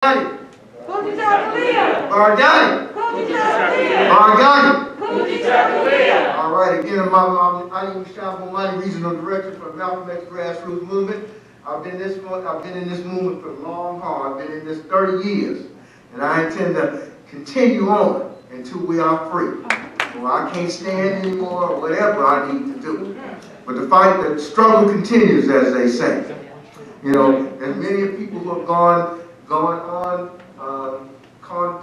Kujichagulia. Kujichagulia. All right, again, I'm IsiXhosa, Regional Director for Malcolm X Grassroots Movement. I've been in this movement for the long haul. I've been in this 30 years, and I intend to continue on until we are free. Well, I can't stand anymore, or whatever I need to do. But the fight, the struggle continues, as they say. You know, there's many people who have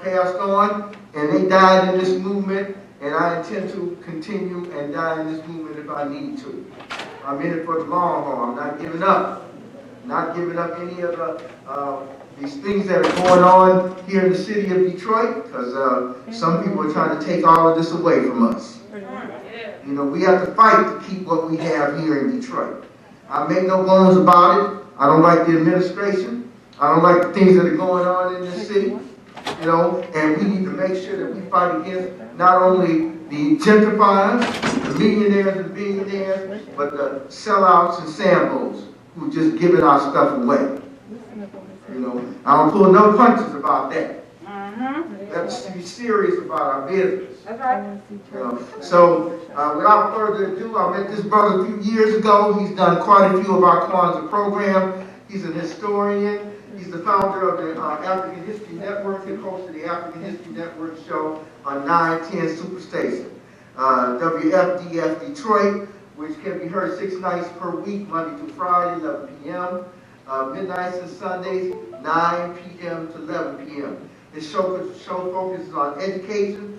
passed on, and they died in this movement, and I intend to continue and die in this movement if I need to. I'm in it for the long haul. I'm not giving up. Not giving up any of these things that are going on here in the city of Detroit, because some people are trying to take all of this away from us. You know, we have to fight to keep what we have here in Detroit. I make no bones about it. I don't like the administration. I don't like the things that are going on in this city. You know, and we need to make sure that we fight against not only the gentrifiers, the millionaires and billionaires, but the sellouts and sambos who just giving our stuff away. You know, I don't pull no punches about that. Let's be serious about our business. That's right. You know, so without further ado, I met this brother a few years ago. He's done quite a few of our Kwanzaa program. He's an historian. He's the founder of the African History Network. He hosted the African History Network show on 910 Superstation, WFDF Detroit, which can be heard 6 nights per week, Monday through Friday, 11 p.m., midnights and Sundays, 9 p.m. to 11 p.m. His show focuses on education,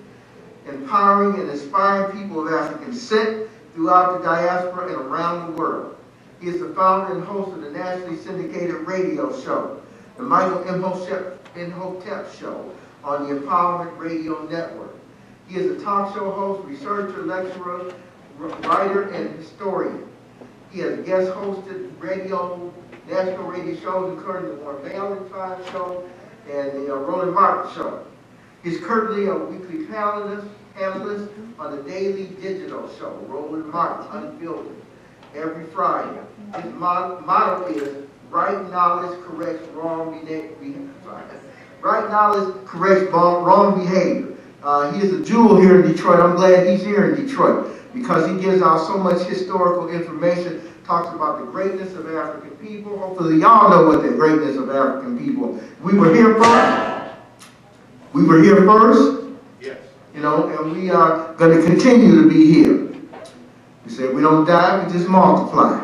empowering and inspiring people of African descent throughout the diaspora and around the world. He is the founder and host of the nationally syndicated radio show, the Michael Imhotep Show, on the Empowerment Radio Network. He is a talk show host, researcher, lecturer, writer, and historian. He has guest hosted national radio shows, including the More Valentine Show and the Roland Martin Show. He's currently a weekly panelist on the daily digital show, Roland Martin Unfiltered, every Friday. His motto is, right knowledge corrects wrong behavior. Right knowledge corrects wrong behavior. He is a jewel here in Detroit. I'm glad he's here in Detroit because he gives out so much historical information, talks about the greatness of African people. Hopefully y'all know what the greatness of African people. We were here first. We were here first. Yes. You know, and we are going to continue to be here. We say we don't die, we just multiply.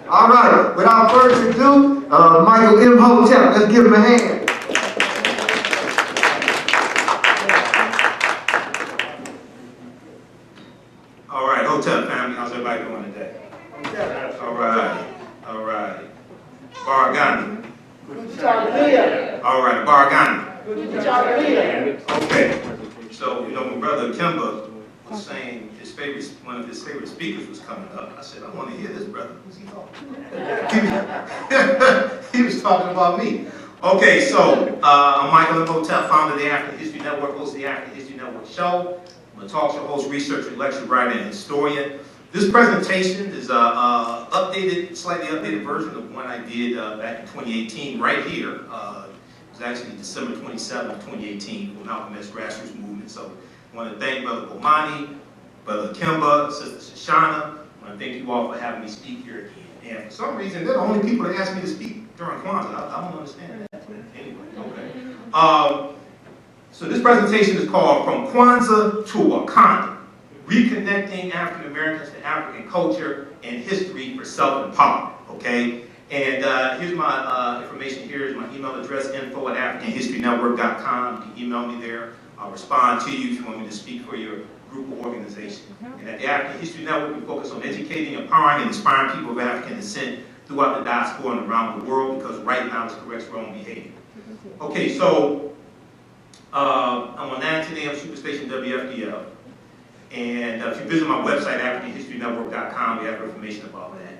All right, without further ado, Michael Imhotep, let's give him a hand. All right, Hotep family, how's everybody doing today? All right, all right. Baragani. All right, Baragani. Okay, so, you know, my brother Kimba was saying one of his favorite speakers was coming up. I said, I want to hear this, brother. Who's he talking? He was talking about me. Okay, so I'm Michael Imhotep, founder of the African History Network, host of the African History Network show. I'm a talk show host, researcher, lecturer, writer, and historian. This presentation is a slightly updated version of one I did back in 2018, right here. It was actually December 27th of 2018 for Malcolm X Grassroots Movement. So I want to thank Brother Bomani, Brother Kimba, Sister Shoshana. I want to thank you all for having me speak here again. And for some reason, they're the only people that ask me to speak during Kwanzaa. I don't understand that. Anyway, okay. So this presentation is called From Kwanzaa to Wakanda, Reconnecting African Americans to African Culture and History for Self-Empowerment, okay? And here's my information. Here's my email address, info@africanhistorynetwork.com. You can email me there. I'll respond to you if you want me to speak for your group or organization. And at the African History Network, we focus on educating, empowering, and inspiring people of African descent throughout the diaspora and around the world, because right now it corrects wrong behavior. Okay, so I'm on 910 AM Superstation WFDF. And if you visit my website, AfricanHistoryNetwork.com, we have information about that.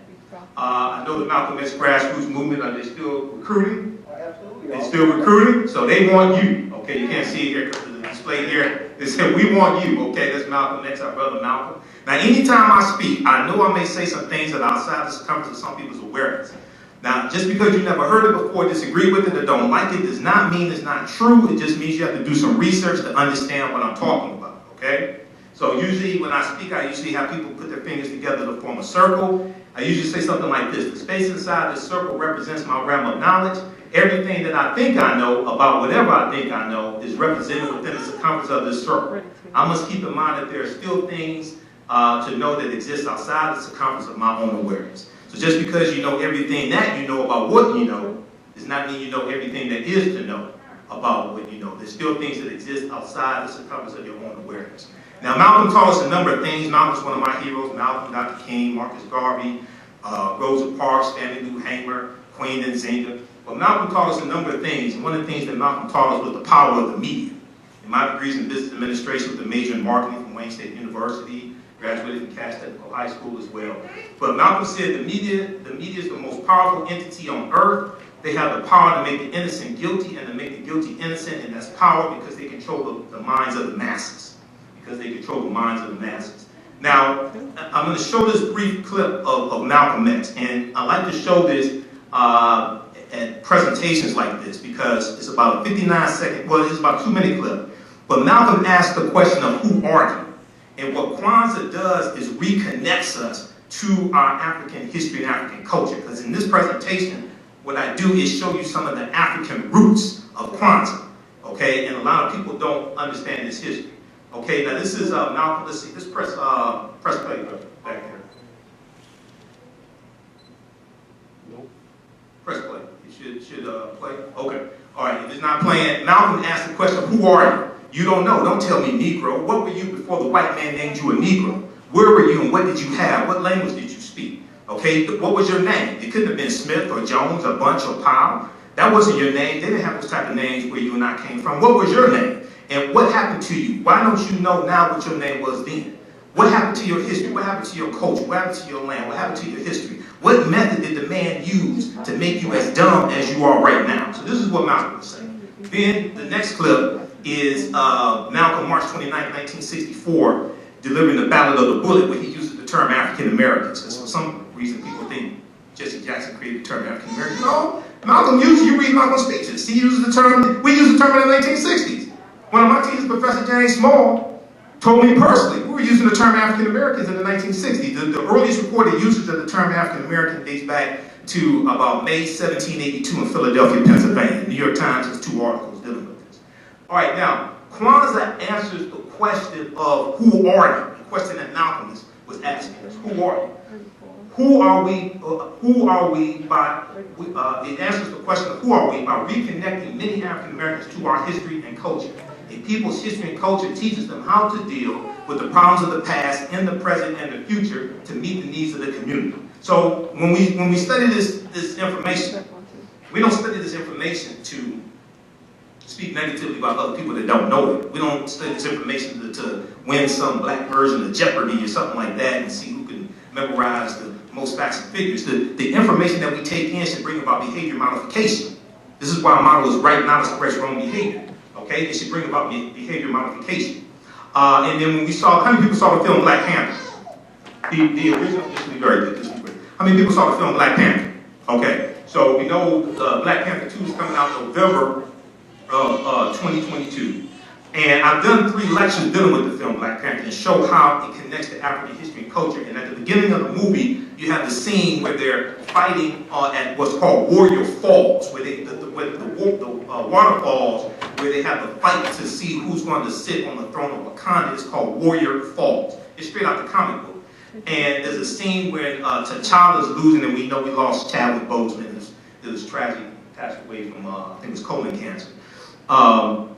I know the Malcolm X Grassroots Movement, they're still recruiting. Absolutely. They're still recruiting, so they want you. Okay, you can't see it here because of the display here. They said, we want you. Okay, that's Malcolm X, our brother Malcolm. Now, anytime I speak, I know I may say some things that are outside the circumference of some people's awareness. Now, just because you never heard it before, disagree with it, or don't like it, does not mean it's not true. It just means you have to do some research to understand what I'm talking about, okay? So usually when I speak, I usually have people put their fingers together to form a circle. I usually say something like this: the space inside this circle represents my realm of knowledge. Everything that I think I know about whatever I think I know is represented within the circumference of this circle. I must keep in mind that there are still things to know that exist outside the circumference of my own awareness. So just because you know everything that you know about what you know, does not mean you know everything that is to know about what you know. There's still things that exist outside the circumference of your own awareness. Now, Malcolm taught us a number of things. Malcolm's one of my heroes. Malcolm, Dr. King, Marcus Garvey, Rosa Parks, Stanley Lou Hamer, Queen Nzinga. But Malcolm taught us a number of things. And one of the things that Malcolm taught us was the power of the media. In my degrees in business administration with a major in marketing from Wayne State University, graduated from Cass Technical High School as well. But Malcolm said the media is the most powerful entity on earth. They have the power to make the innocent guilty and to make the guilty innocent, and that's power because they control the minds of the masses. Because they control the minds of the masses. Now, I'm going to show this brief clip of Malcolm X, and I like to show this at presentations like this because it's about a 59-second, well, it's about a 2-minute clip. But Malcolm asked the question of who are you? And what Kwanzaa does is reconnects us to our African history and African culture. Because in this presentation, what I do is show you some of the African roots of Kwanzaa. Okay, and a lot of people don't understand this history. Okay, now this is Malcolm. Let's see. Let's press play back here. Nope. Press play. It should play. Okay. All right. If it's not playing, Malcolm asked the question: who are you? You don't know. Don't tell me Negro. What were you before the white man named you a Negro? Where were you and what did you have? What language did you speak? Okay. What was your name? It couldn't have been Smith or Jones or Bunch or Powell. That wasn't your name. They didn't have those type of names where you and I came from. What was your name? And what happened to you? Why don't you know now what your name was then? What happened to your history? What happened to your culture? What happened to your land? What happened to your history? What method did the man use to make you as dumb as you are right now? So this is what Malcolm was saying. Then the next clip is Malcolm, March 29, 1964, delivering the Ballad of the Bullet, where he uses the term African Americans. Because for some reason people think Jesse Jackson created the term African American. No, Malcolm uses, you read Malcolm's speeches. He uses the term, we used the term in the 1960s. One of my teachers, Professor James Small, told me personally, we were using the term African Americans in the 1960s. The earliest recorded usage of the term African American dates back to about May 1782 in Philadelphia, Pennsylvania. The New York Times has 2 articles dealing with this. All right, now, Kwanzaa answers the question of who are you? The question that Malcolm was asking us. Who are you? Who are we? It answers the question of who are we by reconnecting many African Americans to our history and culture. A people's history and culture teaches them how to deal with the problems of the past, in the present, and the future to meet the needs of the community. So when we study this information, we don't study this information to speak negatively about other people that don't know it. We don't study this information to win some black version of Jeopardy or something like that and see who can memorize the most facts and figures. The information that we take in should bring about behavior modification. This is why our motto is right now to express wrong behavior. Okay, it should bring about behavior modification. And then when we saw, how many people saw the film Black Panther? The original, this will be very good, this will be great. How many people saw the film Black Panther? Okay, so we know Black Panther 2 is coming out November of 2022. And I've done 3 lectures dealing with the film Black Panther and show how it connects to African history and culture. And at the beginning of the movie, you have the scene where they're fighting at what's called Warrior Falls, where the waterfalls, where they have a fight to see who's going to sit on the throne of Wakanda. It's called Warrior Falls. It's straight out the comic book. And there's a scene where T'Challa's losing, and we know we lost Chadwick Boseman. It was tragic. He passed away from, I think it was colon cancer.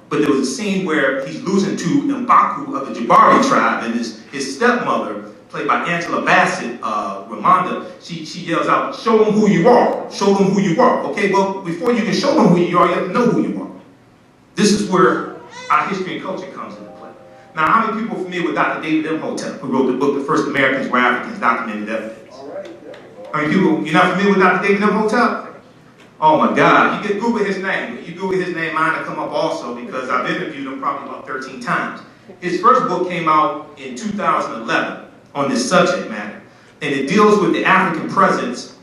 But there was a scene where he's losing to M'Baku of the Jabari tribe, and his stepmother, played by Angela Bassett, Ramonda, she yells out, "Show them who you are. Show them who you are." Okay, well, before you can show them who you are, you have to know who you are. This is where our history and culture comes into play. Now, how many people are familiar with Dr. David Imhotep, who wrote the book, The First Americans Were Africans, Documented Evidence? How many people, you're not familiar with Dr. David Imhotep? Oh my God, you can Google his name. You Google his name, mine will come up also, because I've interviewed him probably about 13 times. His first book came out in 2011 on this subject matter, and it deals with the African presence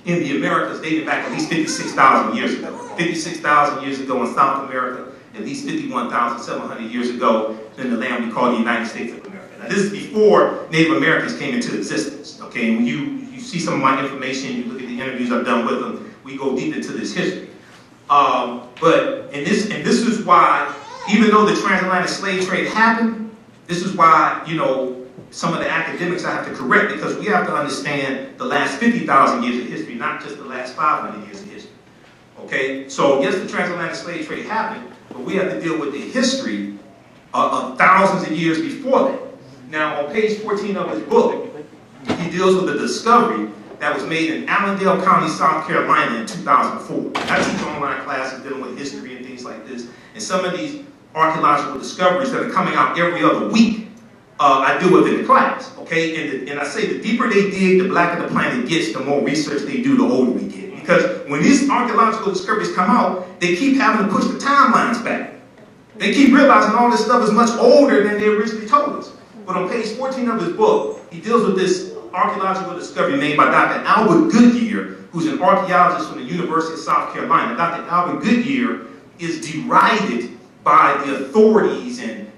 in the Americas dating back at least 56,000 years ago. 56,000 years ago in South America, at least 51,700 years ago in the land we call the United States of America. Now this is before Native Americans came into existence, okay? And when you see some of my information, you look at the interviews I've done with them, we go deep into this history. This is why, even though the transatlantic slave trade happened, this is why, you know, some of the academics I have to correct, because we have to understand the last 50,000 years of history, not just the last 500 years of history. Okay? So yes, the transatlantic slave trade happened, but we have to deal with the history of thousands of years before that. Now, on page 14 of his book, he deals with the discovery that was made in Allendale County, South Carolina in 2004. I teach online classes dealing with history and things like this, and some of these archaeological discoveries that are coming out every other week, I deal with in the class, okay? And I say the deeper they dig, the blacker the planet gets, the more research they do, the older we get. Because when these archaeological discoveries come out, they keep having to push the timelines back. They keep realizing all this stuff is much older than they originally told us. But on page 14 of his book, he deals with this archaeological discovery made by Dr. Albert Goodyear, who's an archaeologist from the University of South Carolina. Dr. Albert Goodyear is derided by the authorities in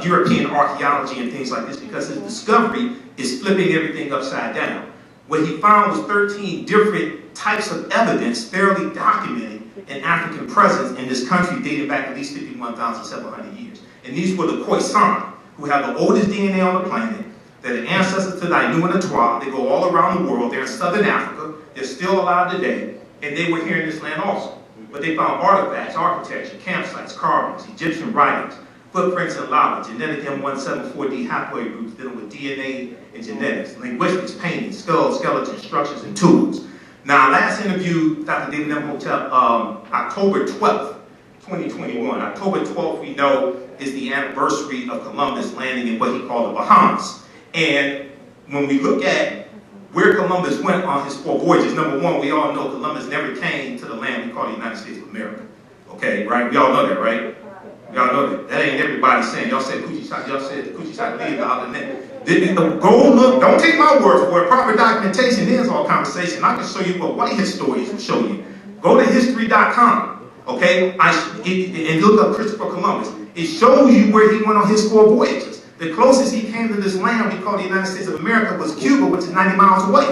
European archaeology and things like this because his discovery is flipping everything upside down. What he found was 13 different types of evidence fairly documented an African presence in this country dating back at least 51,700 years. And these were the Khoisan, who have the oldest DNA on the planet. They're the ancestors to the Ainu and the Twa. They go all around the world. They're in southern Africa. They're still alive today. And they were here in this land also. But they found artifacts, architecture, campsites, carvings, Egyptian writings, footprints in lava, genetic M174D haploid groups dealing with DNA and genetics, linguistics, paintings, skulls, skeletons, structures, and tools. Now, last interview, Dr. David Imhotep, October 12th, 2021. October 12th, we know, is the anniversary of Columbus landing in what he called the Bahamas. And when we look at where Columbus went on his 4 voyages, number one, we all know Columbus never came to the land we call the United States of America. Okay, right? We all know that, right? Y'all know that. That ain't everybody saying. Y'all said Kujichagulia, y'all said Kujichagulia the other day. Go look, don't take my word for it. Proper documentation is all conversation. I can show you what white historians will show you. Go to history.com, okay? And look up Christopher Columbus. It shows you where he went on his 4 voyages. The closest he came to this land we call the United States of America was Cuba, which is 90 miles away.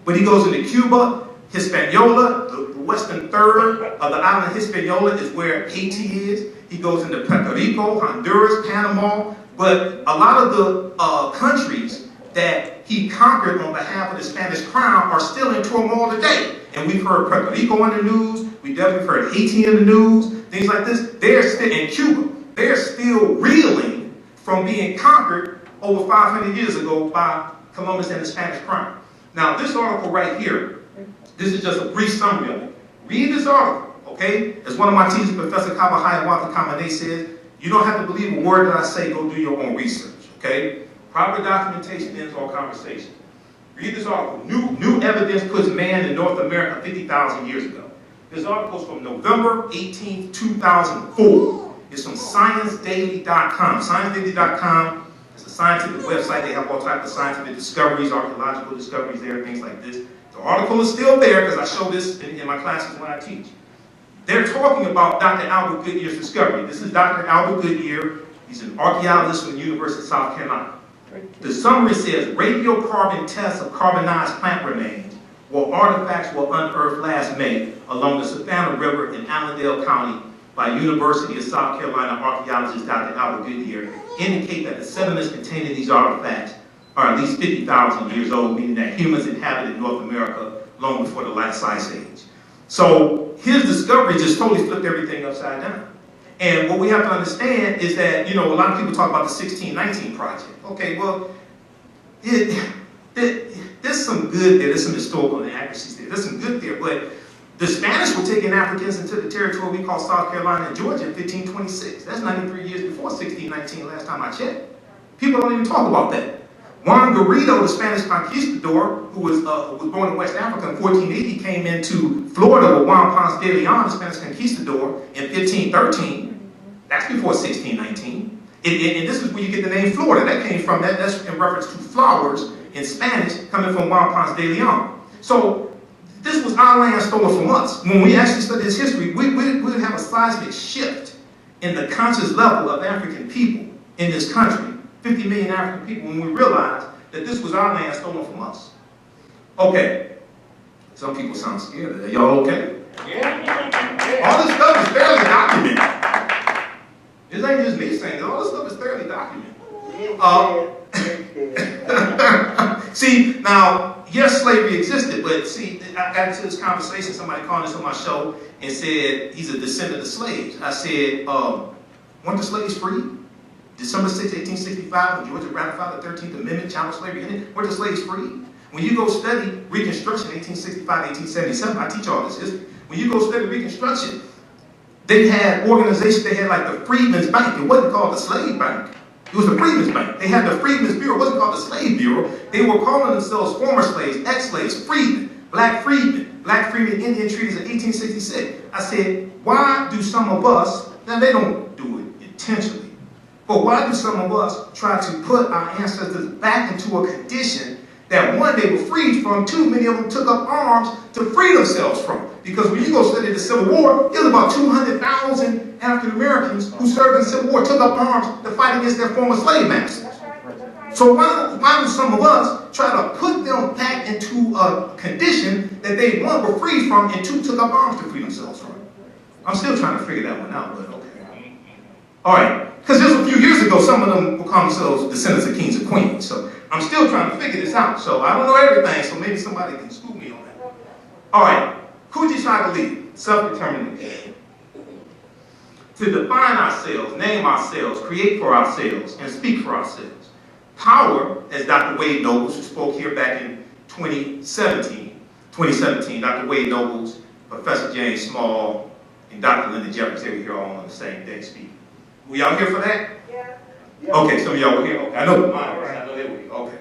But he goes into Cuba, Hispaniola, the western third of the island of Hispaniola is where Haiti is. He goes into Puerto Rico, Honduras, Panama. But a lot of the countries that he conquered on behalf of the Spanish crown are still in turmoil today. And we've heard Puerto Rico on the news. We definitely heard Haiti in the news. Things like this. They're still in Cuba. They're still reeling from being conquered over 500 years ago by Columbus and the Spanish crown. Now, this article right here, this is just a brief summary of it. Read this article, okay? As one of my teachers, Professor Kabahaya Kamane says, you don't have to believe a word that I say, go do your own research, okay? Proper documentation ends all conversation. Read this article. New evidence puts man in North America 50,000 years ago. This article is from November 18, 2004. It's from ScienceDaily.com. ScienceDaily.com is a scientific website. They have all types of scientific discoveries, archaeological discoveries there, things like this. The article is still there because I show this in my classes when I teach. They're talking about Dr. Albert Goodyear's discovery. This is Dr. Albert Goodyear. He's an archaeologist from the University of South Carolina. The summary says, radiocarbon tests of carbonized plant remains where artifacts were unearthed last May along the Savannah River in Allendale County by University of South Carolina archaeologist Dr. Albert Goodyear indicate that the sediments containing these artifacts are at least 50,000 years old, meaning that humans inhabited North America long before the last ice age. So his discovery just totally flipped everything upside down. And what we have to understand is that, you know, a lot of people talk about the 1619 project. Okay, well, there's some good there, there's some historical inaccuracies there, there's some good there, but the Spanish were taking Africans into the territory we call South Carolina and Georgia in 1526. That's 93 years before 1619, last time I checked. People don't even talk about that. Juan Garrido, the Spanish conquistador, who was born in West Africa in 1480, came into Florida with Juan Ponce de Leon, the Spanish conquistador, in 1513. That's before 1619. And this is where you get the name Florida. That came from, that's in reference to flowers in Spanish coming from Juan Ponce de Leon. So this was our land stolen from us. When we actually study this history, we would have a seismic shift in the conscious level of African people in this country, 50 million African people, when we realized that this was our land stolen from us. Okay. Some people sound scared. Are y'all okay? Yeah. All this stuff is fairly documented. This ain't just me saying it. All this stuff is fairly documented. See, now, yes, slavery existed, but see, I got into this conversation, somebody called this on my show and said he's a descendant of slaves. I said, weren't the slaves free? December 6, 1865, when Georgia ratified the 13th Amendment, challenged slavery in it, weren't the slaves free? When you go study Reconstruction, 1865, 1877, I teach all this history. When you go study Reconstruction, they had organizations, they had like the Freedmen's Bank. It wasn't called the Slave Bank. It was the Freedmen's Bank. They had the Freedmen's Bureau. It wasn't called the Slave Bureau. They were calling themselves former slaves, ex-slaves, freedmen, black freedmen Indian treaties of 1866. I said, why do some of us, now they don't do it intentionally, but why do some of us try to put our ancestors back into a condition that one, they were freed from, two, many of them took up arms to free themselves from? Because when you go study the Civil War, there's about 200,000 African Americans who served in the Civil War, took up arms to fight against their former slave masters. So why do some of us try to put them back into a condition that they, one, were freed from, and two, took up arms to free themselves from? I'm still trying to figure that one out, but okay. All right, because just a few years ago, some of them will call themselves descendants of kings and queens. So I'm still trying to figure this out. So I don't know everything, so maybe somebody can school me on that. All right, Kujichagulia, self-determination. To define ourselves, name ourselves, create for ourselves, and speak for ourselves. Power, as Dr. Wade Nobles, who spoke here back in 2017, Dr. Wade Nobles, Professor James Small, and Dr. Linda Jeffries, they were here all on the same day speaking. Were y'all here for that? Yeah. Okay, some of y'all were here. Okay, I know they were here. Okay.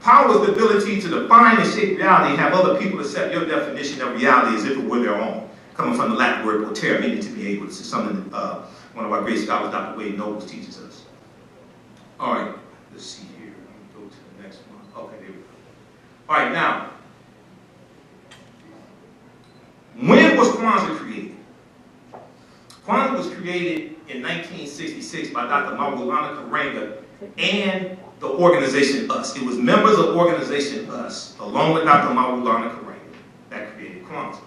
Power is the ability to define and shape reality and have other people accept your definition of reality as if it were their own. Coming from the Latin word potere, meaning to be able to, something that one of our great scholars, Dr. Wade Nobles, teaches us. All right, let's see here. Let me go to the next one. Okay, there we go. All right, now, when was Kwanzaa created? Kwanzaa was created in 1966 by Dr. Maulana Karenga and the organization US. It was members of organization US, along with Dr. Maulana Karenga, that created Kwanzaa.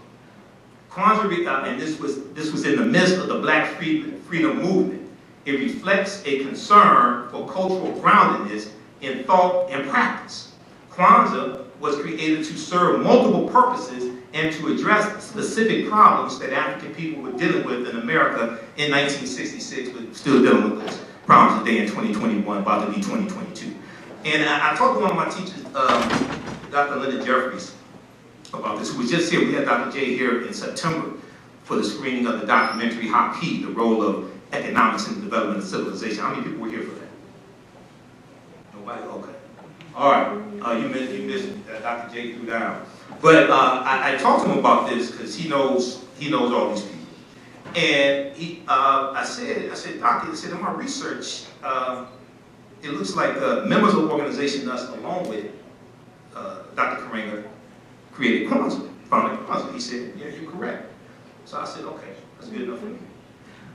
Kwanzaa, and this was in the midst of the Black freedom movement. It reflects a concern for cultural groundedness in thought and practice. Kwanzaa was created to serve multiple purposes and to address specific problems that African people were dealing with in America in 1966, but still dealing with those problems today in 2021, about to be 2022. And I talked to one of my teachers, Dr. Linda Jeffries, about this, who was just here. We had Dr. J here in September for the screening of the documentary Haki, the role of economics in the development of civilization. How many people were here for that? Nobody? Okay. All right. You missed Dr. J threw down. But I talked to him about this because he knows all these people. And I said, Doctor, in my research, it looks like members of the organization, us, along with Dr. Karenga, created Kwanzaa, founded Kwanzaa. He said, yeah, you're correct. So I said, okay, that's good enough for me.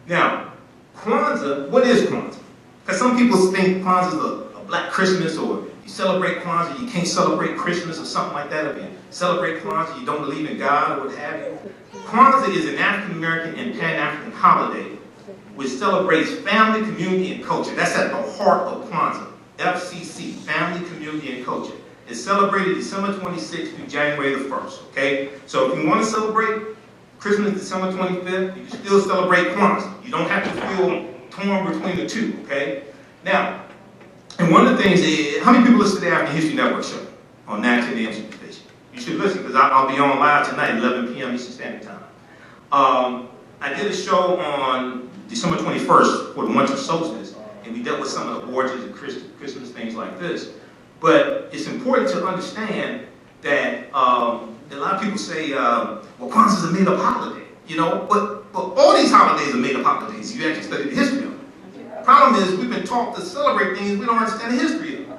Now, Kwanzaa, what is Kwanzaa? Because some people think Kwanzaa is a black Christmas, or you celebrate Kwanzaa, you can't celebrate Christmas or something like that. If you celebrate Kwanzaa, you don't believe in God or what have you. Kwanzaa is an African-American and Pan-African holiday which celebrates family, community, and culture. That's at the heart of Kwanzaa. FCC, family, community, and culture. It's celebrated December 26th through January the 1st, okay? So if you want to celebrate Christmas December 25th, you can still celebrate Kwanzaa. You don't have to feel torn between the two, okay? Now, and one of the things is, how many people listen to the African History Network show on National AM Supervision? You should listen, because I'll be on live tonight, 11 p.m. Eastern Standard Time. I did a show on December 21st for the winter solstice, and we dealt with some of the origins of Christmas, things like this. But it's important to understand that a lot of people say, well, Kwanzaa is a made-up holiday, you know, but all these holidays are made-up holidays. You actually study the history of them. The problem is we've been taught to celebrate things we don't understand the history of.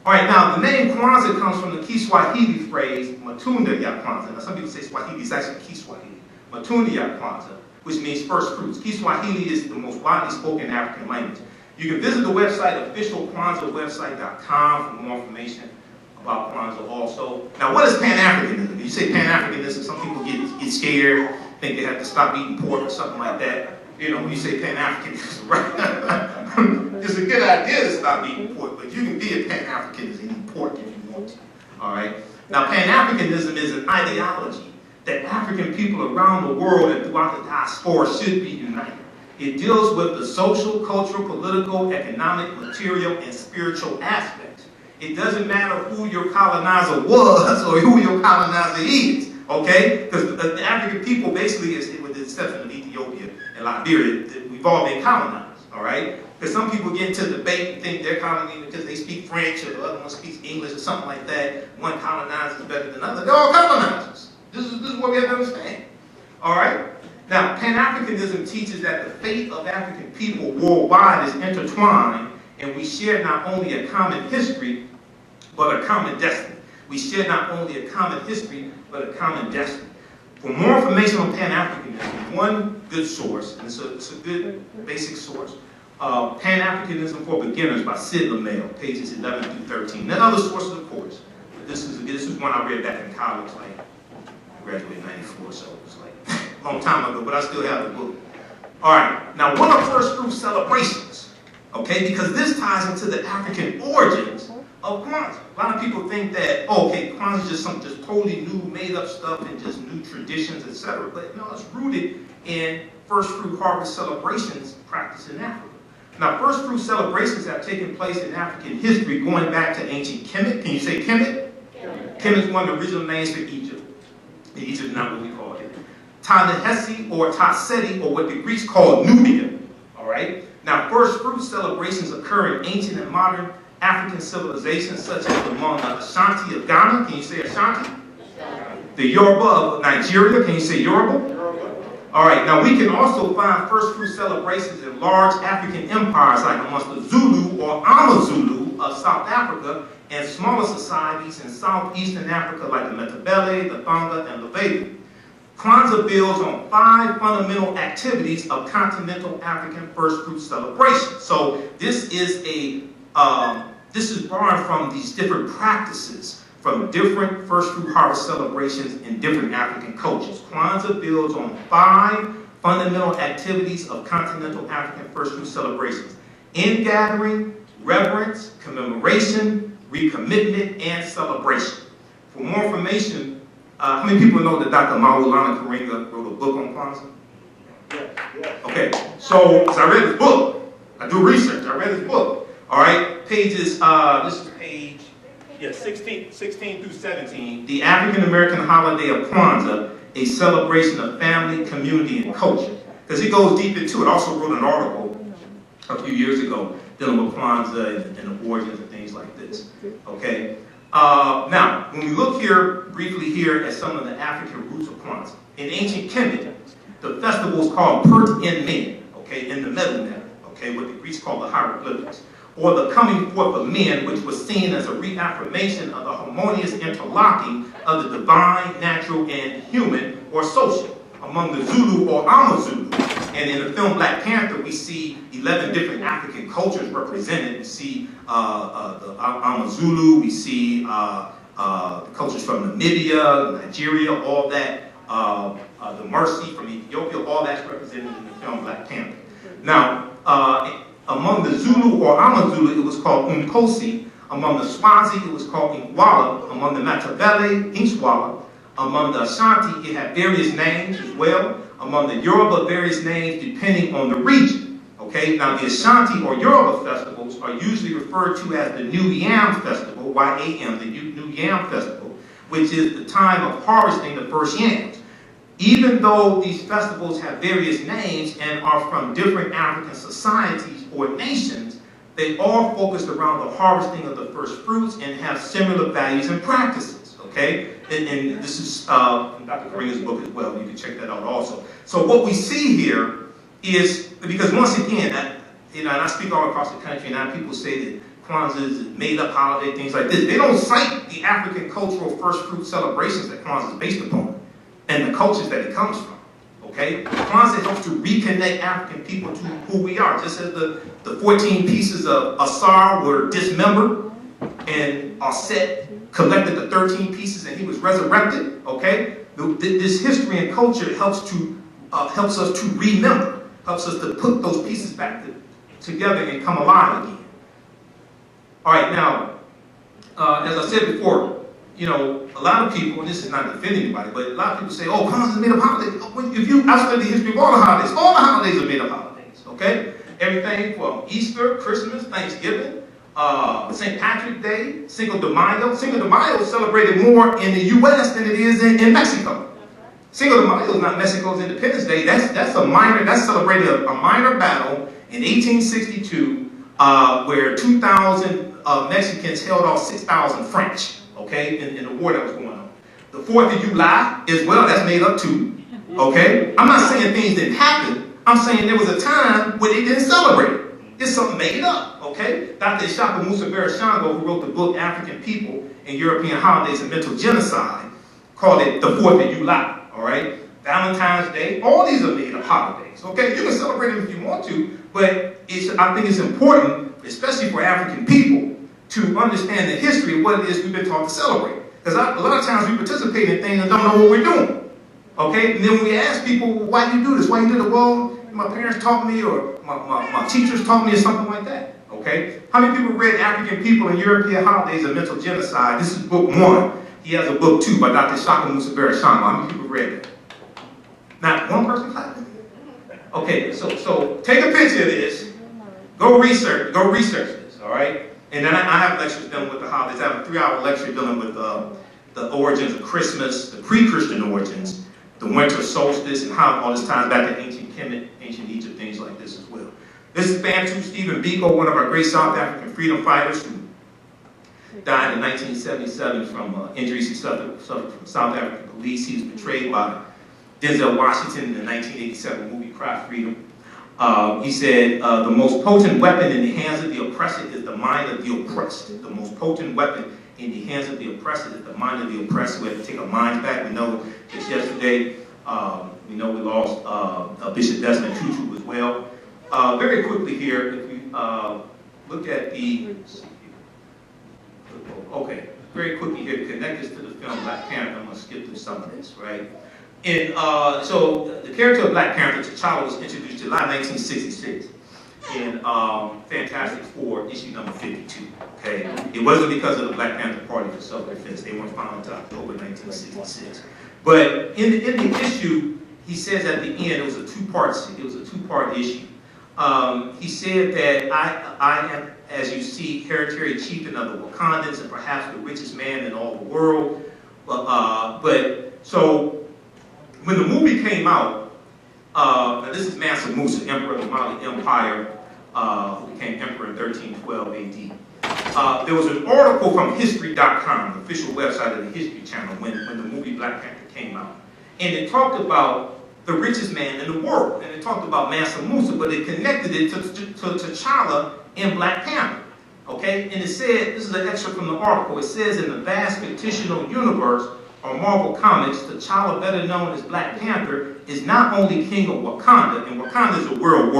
All right, now the name Kwanzaa comes from the Kiswahili phrase matunda ya Kwanzaa. Now some people say Swahili is actually Kiswahili. Matunda ya Kwanzaa, which means first fruits. Kiswahili is the most widely spoken African language. You can visit the website, officialkwanzaawebsite.com, for more information about Kwanzaa also. Now, what is Pan-Africanism? You say Pan-Africanism, some people get scared, think they have to stop eating pork or something like that. You know, when you say Pan-Africanism, right? It's a good idea to stop eating pork, but you can be a Pan-Africanist and eat pork if you want to. All right? Now, Pan-Africanism is an ideology that African people around the world and throughout the diaspora should be united. It deals with the social, cultural, political, economic, material, and spiritual aspects. It doesn't matter who your colonizer was or who your colonizer is, okay? Because the African people basically, with the exception of Ethiopia and Liberia, we've all been colonized, all right? Because some people get into debate and think they're colonized because they speak French or the other one speaks English or something like that. One colonizer is better than another. They're all colonizers. This is what we have to understand, all right? Now, Pan-Africanism teaches that the fate of African people worldwide is intertwined, and we share not only a common history, but a common destiny. We share not only a common history, but a common destiny. For more information on Pan-Africanism, one good source, and it's a good basic source, Pan-Africanism for Beginners by Sid LaMail, pages 11 through 13. Then other sources, of course. But this is one I read back in college, like, I graduated in 94, so it was like a long time ago, but I still have the book. All right, now what are first fruit celebrations? Okay, because this ties into the African origins of Kwanzaa. A lot of people think that, oh, okay, Kwanzaa is just some just totally new, made-up stuff and just new traditions, etc. But no, it's rooted in first fruit harvest celebrations practiced in Africa. Now, first fruit celebrations have taken place in African history going back to ancient Kemet. Can you say Kemet? Kemet is one of the original names for Egypt. Egypt is not what we call it. Ta-Nehesi or Ta-Seti, or what the Greeks called Nubia. All right? Now, first fruit celebrations occur in ancient and modern African civilizations, such as among the Ashanti of Ghana. Can you say Ashanti? The Yoruba of Nigeria. Can you say Yoruba? All right. Now, we can also find first fruit celebrations in large African empires, like amongst the Zulu or Amazulu of South Africa, and smaller societies in southeastern Africa, like the Matabele, the Fanga, and the Vega. Kwanzaa builds on 5 fundamental activities of continental African first fruit celebration. So this is borrowed from these different practices from different first fruit harvest celebrations in different African cultures. Kwanzaa builds on 5 fundamental activities of continental African first fruit celebrations: ingathering, reverence, commemoration, recommitment, and celebration. For more information, how many people know that Dr. Maulana Karinga wrote a book on Kwanzaa? Yeah. Okay, so as I read his book, I do research, I read his book. All right, pages, this is page 16 through 17. The African American holiday of Kwanzaa, a celebration of family, community, and culture. Because he goes deep into it. I also wrote an article a few years ago dealing with Kwanzaa and the origins and things like this. Okay. Now, when we look here briefly here at some of the African roots of Kwanzaa, in ancient Kemet, the festival is called Pert in Men, okay, in the metal net, okay, what the Greeks call the hieroglyphics, or the coming forth of men, which was seen as a reaffirmation of the harmonious interlocking of the divine, natural, and human, or social, among the Zulu or Amazulu. And in the film Black Panther, we see 11 different African cultures represented. We see the Amazulu, we see the cultures from Namibia, Nigeria, all that, the Mercy from Ethiopia, all that's represented in the film Black Panther. Now, among the Zulu or Amazulu, it was called Umkosi. Among the Swazi, it was called Ingwala. Among the Matabele, Inchwala. Among the Ashanti, it had various names as well. Among the Yoruba, various names depending on the region. Okay, now the Ashanti or Yoruba festivals are usually referred to as the New Yam Festival, Y-A-M, the New Yam Festival, which is the time of harvesting the first yams. Even though these festivals have various names and are from different African societies or nations, they all focus around the harvesting of the first fruits and have similar values and practices, okay? And this is from Dr. Karinga's book as well. You can check that out also. So what we see here is, because once again, and I speak all across the country, and now people say that Kwanzaa is a made-up holiday, things like this. They don't cite the African cultural first fruit celebrations that Kwanzaa is based upon and the cultures that it comes from. Okay? Kwanzaa helps to reconnect African people to who we are. Just as the 14 pieces of Asar were dismembered and Aset collected the 13 pieces and he was resurrected. Okay? This history and culture helps us to remember, helps us to put those pieces back together and come alive again. All right, now, as I said before, you know, a lot of people, and this is not to offend anybody, but a lot of people say, oh, Kwanzaa is made up holiday. If you study the history of all the holidays are made up holidays, okay? Everything from Easter, Christmas, Thanksgiving, St. Patrick's Day, Cinco de Mayo. Cinco de Mayo is celebrated more in the U.S. than it is in Mexico. Cinco de Mayo is not Mexico's Independence Day. That's celebrating a minor battle in 1862 where 2,000 Mexicans held off 6,000 French, okay, in the war that was going on. The 4th of July as well, that's made up too, okay? I'm not saying things didn't happen. I'm saying there was a time where they didn't celebrate it. It's something made up, okay? Dr. Musa who wrote the book African People and European Holidays and Mental Genocide, called it the 4th of July, all right? Valentine's Day, all these are made up holidays, okay? You can celebrate them if you want to, but I think it's important, especially for African people, to understand the history of what it is we've been taught to celebrate. Because a lot of times we participate in things and don't know what we're doing, okay? And then when we ask people, well, why do you do this? Why you do it? Well, my parents taught me, or my teachers taught me, or something like that, okay? How many people read African People and European Holidays and Mental Genocide? This is book 1. He has a book 2 by Dr. Musa How many people read it? Not one person clapping? Okay, so take a picture of this, go research this, all right? And then I have lectures dealing with the holidays. I have a 3-hour lecture dealing with the origins of Christmas, the pre-Christian origins, the winter solstice, and how all this ties back to ancient Kemet, ancient Egypt, things like this as well. This is Bantu Stephen Biko, one of our great South African freedom fighters who died in 1977 from injuries he suffered from South African police. He was betrayed by Denzel Washington in the 1987 movie Cry Freedom. He said, the most potent weapon in the hands of the oppressor is the mind of the oppressed. The most potent weapon in the hands of the oppressor is the mind of the oppressed. We have to take our minds back. We know just yesterday, we know we lost Bishop Desmond Tutu as well. Very quickly here, if we look at the, okay, very quickly here, to connect this to the film Black Panther, I'm going to skip through some of this, right? And so the character of Black Panther, T'Challa, was introduced July 1966 in Fantastic Four, issue number 52, okay? It wasn't because of the Black Panther Party for Self-Defense. They weren't found until October 1966. But in the issue, he says at the end, it was a two-part issue. He said that I am, as you see, hereditary chieftain of the Wakandans and perhaps the richest man in all the world. So when the movie came out, now this is Mansa Musa, Emperor of the Mali Empire, who became Emperor in 1312 AD. There was an article from History.com, the official website of the History Channel, when the movie Black Panther came out. And it talked about the richest man in the world. And it talked about Mansa Musa, but it connected it to T'Challa in Black Panther. Okay? And it said, this is an excerpt from the article, it says, in the vast fictional universe or Marvel Comics, T'Challa, better known as Black Panther, is not only king of Wakanda, and Wakanda is a real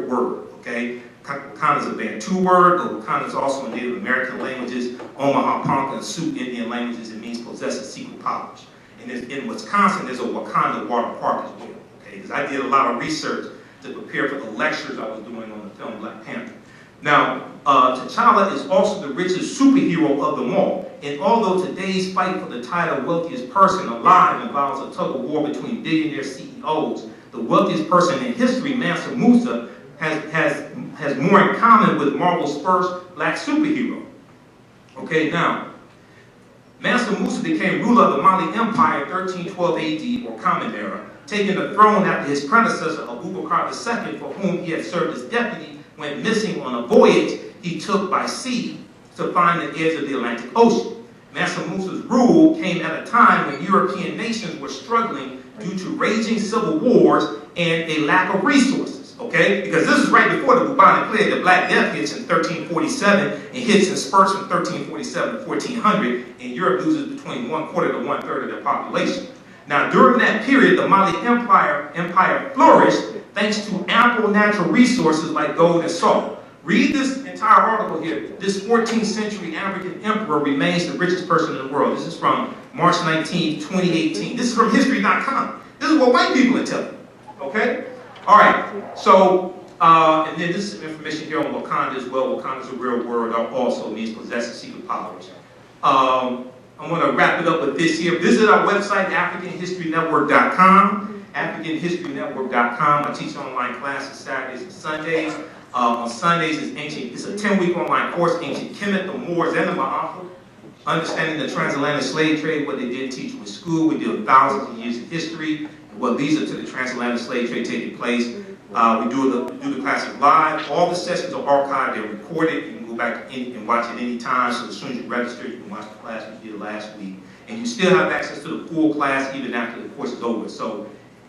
word, okay? Wakanda is a Bantu word, but Wakanda is also in Native American languages, Omaha, Ponca, and Sioux Indian languages. It means possesses secret powers. And in Wisconsin, there's a Wakanda water park as well, okay? Because I did a lot of research to prepare for the lectures I was doing on the film Black Panther. Now, T'Challa is also the richest superhero of them all. And although today's fight for the title wealthiest person alive involves a tug of war between billionaire CEOs, the wealthiest person in history, Mansa Musa, has more in common with Marvel's first black superhero. Okay, now, Mansa Musa became ruler of the Mali Empire in 1312 AD, or Common Era, taking the throne after his predecessor, Abubakar II, for whom he had served as deputy, went missing on a voyage he took by sea to find the edge of the Atlantic Ocean. Mansa Musa's rule came at a time when European nations were struggling due to raging civil wars and a lack of resources. Okay? Because this is right before the bubonic plague. The Black Death hits in 1347 and hits in spurts from 1347 to 1400, and Europe loses between 1/4 to 1/3 of their population. Now, during that period, the Mali Empire flourished thanks to ample natural resources like gold and salt. Read this entire article here. This 14th century African emperor remains the richest person in the world. This is from March 19, 2018. This is from history.com. This is what white people are telling you. Okay? All right. So, and then this is information here on Wakanda as well. Wakanda is a real word. Also means possessing secret powers. I'm going to wrap it up with this here. Visit our website, AfricanHistoryNetwork.com. AfricanHistoryNetwork.com. I teach online classes Saturdays and Sundays. On Sundays, it's a 10-week online course, Ancient Kemet, the Moors, and the Ma'afa. Understanding the transatlantic slave trade, what they didn't teach with school. We deal with thousands of years of history, and what leads up to the transatlantic slave trade taking place. We do the classes live. All the sessions are archived, they're recorded. You can go back and watch it any time. So as soon as you register, you can watch the class we did last week. And you still have access to the full class even after the course is over. So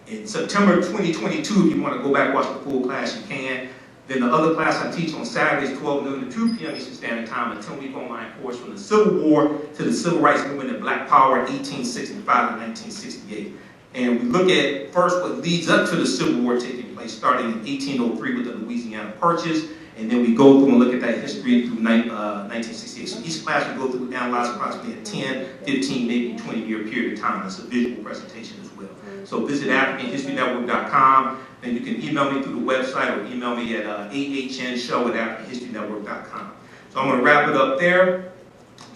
in September 2022, if you want to go back and watch the full class, you can. Then the other class I teach on Saturdays, 12 noon to 2 p.m. Eastern Standard Time, a 10-week online course from the Civil War to the Civil Rights Movement and Black Power, 1865 to 1968. And we look at first what leads up to the Civil War taking place, starting in 1803 with the Louisiana Purchase, and then we go through and look at that history through 1968. So each class we go through and analyze approximately a 10, 15, maybe 20-year period of time. It's a visual presentation as well. So visit AfricanHistoryNetwork.com. Then you can email me through the website or email me at TheAHNShow@AfricanHistoryNetwork.com. So I'm going to wrap it up there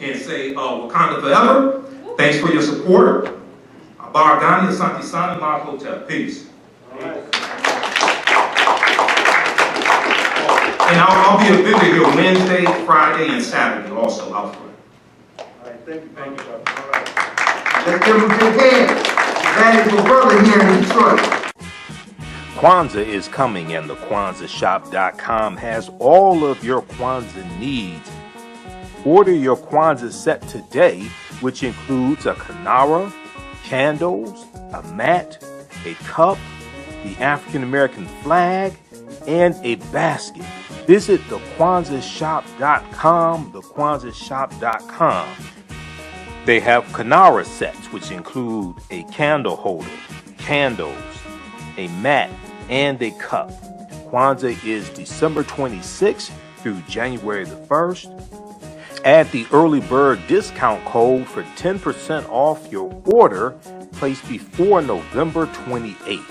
and say Wakanda forever. Thanks for your support. Baragani, Asante Sana, Michael Imhotep. Peace. And I'll be a vendor here Wednesday, Friday, and Saturday also out front. All right, thank you. All right. Let's give him a big hand. That is my brother here in Detroit. Kwanzaa is coming, and the KwanzaaShop.com has all of your Kwanzaa needs. Order your Kwanzaa set today, which includes a kinara, candles, a mat, a cup, the African American flag, and a basket. Visit the KwanzaaShop.com, thekwanzaashop.com. They have kinara sets, which include a candle holder, candles, a mat, and a cup. Kwanzaa is December 26th through January the 1st. Add the early bird discount code for 10% off your order placed before November 28th.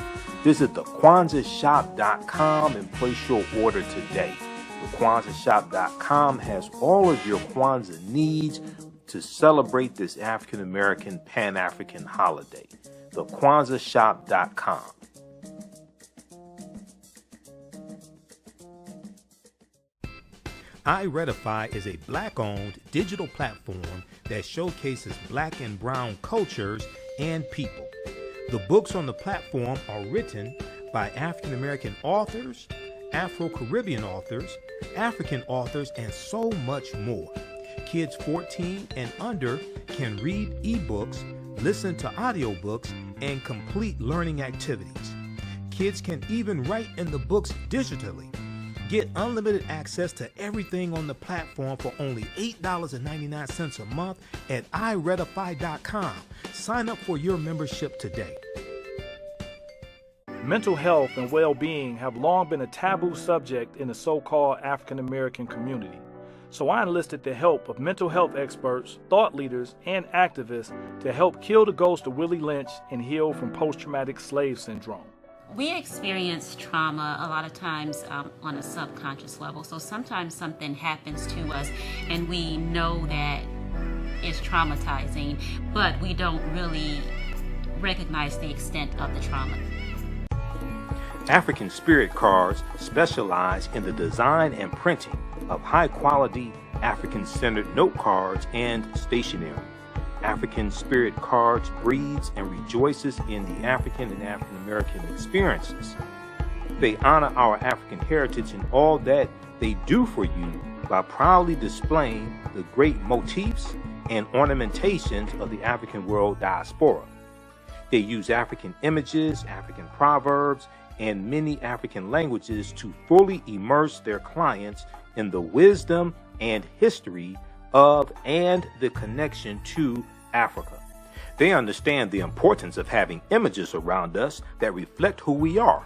Visit thekwanzaashop.com and place your order today. TheKwanzaaShop.com has all of your Kwanzaa needs to celebrate this African American Pan-African holiday. TheKwanzaaShop.com. iRedify is a Black-owned digital platform that showcases Black and Brown cultures and people. The books on the platform are written by African American authors, Afro-Caribbean authors, African authors, and so much more. Kids 14 and under can read ebooks, listen to audiobooks, and complete learning activities. Kids can even write in the books digitally. Get unlimited access to everything on the platform for only $8.99 a month at iRedify.com. Sign up for your membership today. Mental health and well-being have long been a taboo subject in the so-called African American community. So I enlisted the help of mental health experts, thought leaders, and activists to help kill the ghost of Willie Lynch and heal from post-traumatic slave syndrome. We experience trauma a lot of times on a subconscious level. So sometimes something happens to us and we know that it's traumatizing, but we don't really recognize the extent of the trauma. African Spirit Cards specialize in the design and printing of high-quality African-centered note cards and stationery. African Spirit Cards breathes and rejoices in the African and African American experiences. They honor our African heritage and all that they do for you by proudly displaying the great motifs and ornamentations of the African world diaspora. They use African images, African proverbs, and many African languages to fully immerse their clients in the wisdom and history of and the connection to Africa. They understand the importance of having images around us that reflect who we are.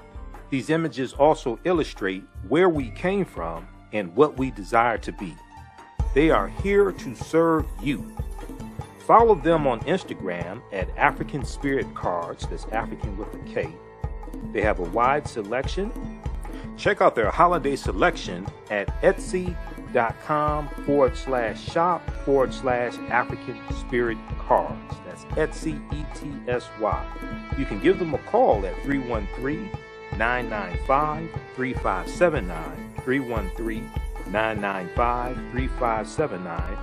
These images also illustrate where we came from and what we desire to be. They are here to serve you. Follow them on Instagram at African Spirit Cards, that's African with a K. They have a wide selection. Check out their holiday selection at etsy.com/shop/African Spirit Cards. That's Etsy, ETSY. You can give them a call at 313-995-3579, 313-995-3579.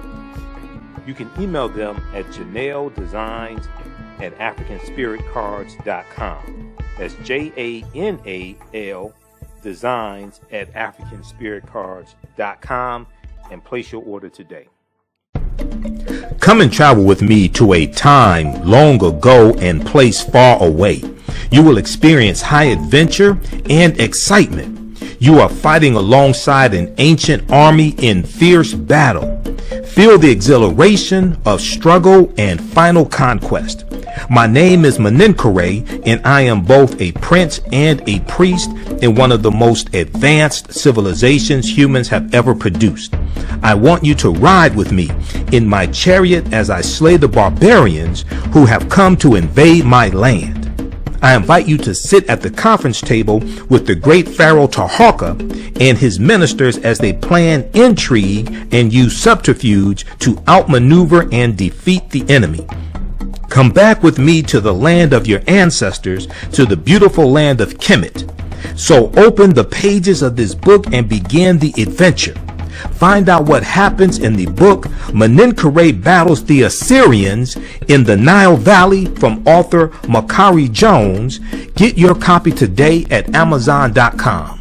You can email them at janeldesigns@africanspiritcards.com. That's JANAL designs@africanspiritcards.com and place your order today. Come and travel with me to a time long ago and place far away. You will experience high adventure and excitement. You are fighting alongside an ancient army in fierce battle. Feel the exhilaration of struggle and final conquest. My name is Meninkere, and I am both a prince and a priest in one of the most advanced civilizations humans have ever produced. I want you to ride with me in my chariot as I slay the barbarians who have come to invade my land. I invite you to sit at the conference table with the great Pharaoh Taharka and his ministers as they plan intrigue and use subterfuge to outmaneuver and defeat the enemy. Come back with me to the land of your ancestors, to the beautiful land of Kemet. So open the pages of this book and begin the adventure. Find out what happens in the book Meninkere Battles the Assyrians in the Nile Valley from author Makari Jones. Get your copy today at Amazon.com.